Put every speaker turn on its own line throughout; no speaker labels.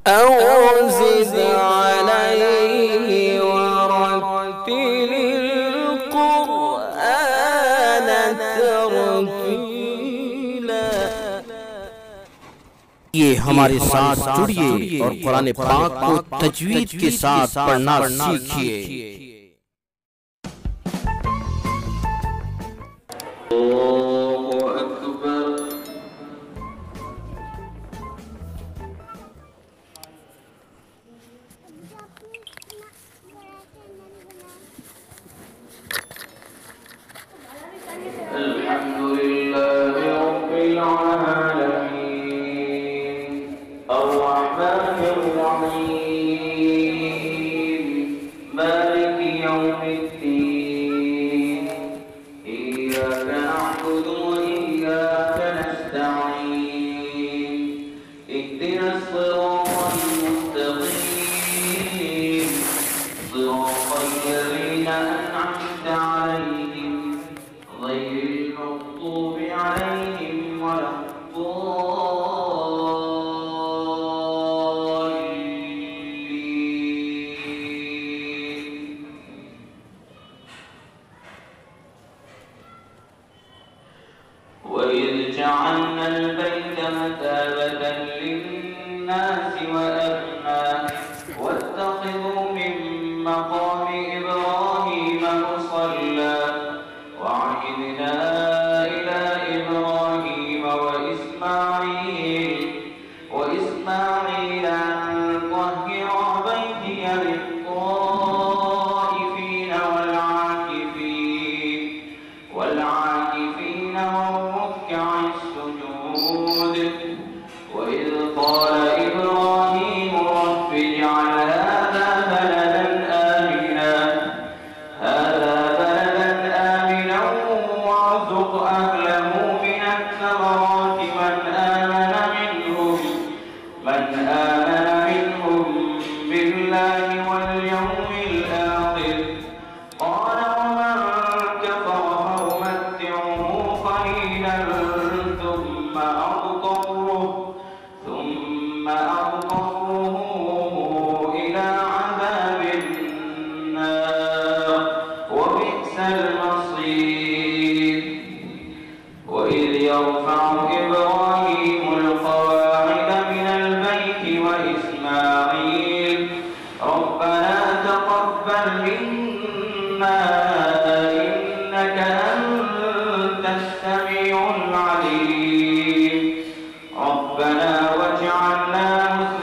أو زد عليه ورتل القرآن ترتيلا।
ये हमारे साथ जुड़िए और कुरान पाक को तजवीद के साथ पढ़ना सीखिए।
وإذ جعلنا البيت مثابة للناس وأمنا واتخذوا من مقام إبراهيم مصلى وعهدنا إلى إبراهيم وإسماعيل أن طهر بيتي للطائفين والعاكفين والركع السجود. وإذ قال إبراهيم رب اجعل هذا بلدا آمنا وارزق أهله من الثمرات من آمن منهم بالله واليوم الآخر. قال ومن كفر فأمتعه قليلا ثم أضطره إلى عذاب النار وبئس المصير. وإذ يرفع إبراهيم القواعد من البيت وإسماعيل ربنا تقبل منا إنك أنت السميع العليم ربنا واجعلنا مسلمين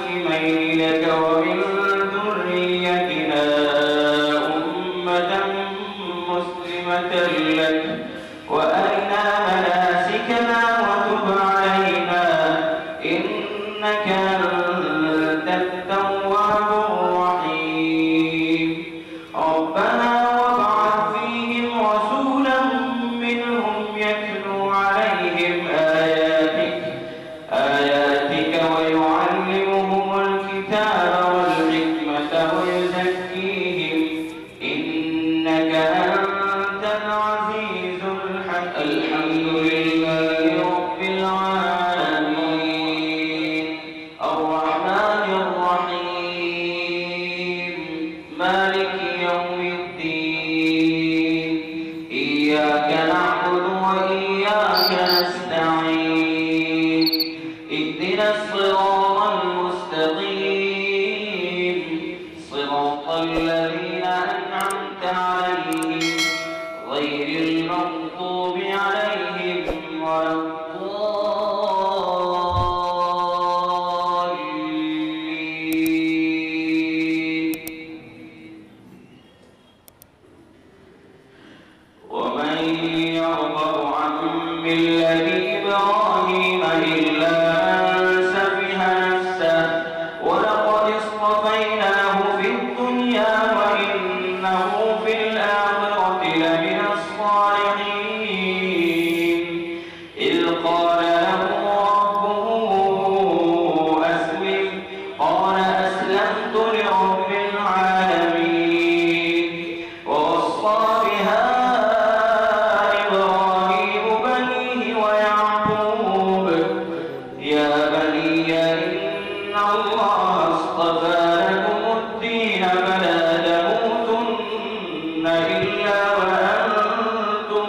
الله اصطفى لكم الدين فلا تموتن إلا وأنتم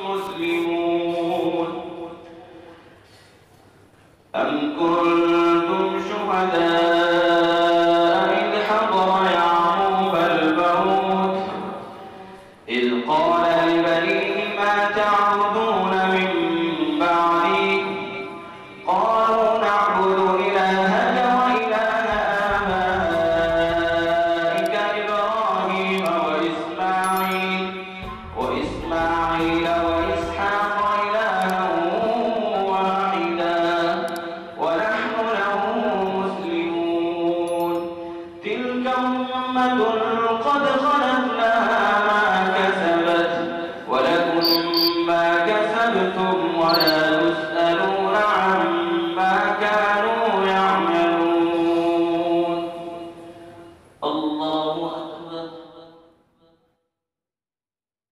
مسلمون. أم كنتم شهداء إذ حضر يعقوب الموت إذ قال لبنيه ما تعبدون من بعدي قالوا نعبد إلهك وإله آبائك إبراهيم وإسماعيل وإسحاق إلها واحدا ونحن له مسلمون. تلك أمة قد خلت لها ما كسبت ولكم ما كسبتم ولا تسألون عما كانوا يعملون. الله أكبر.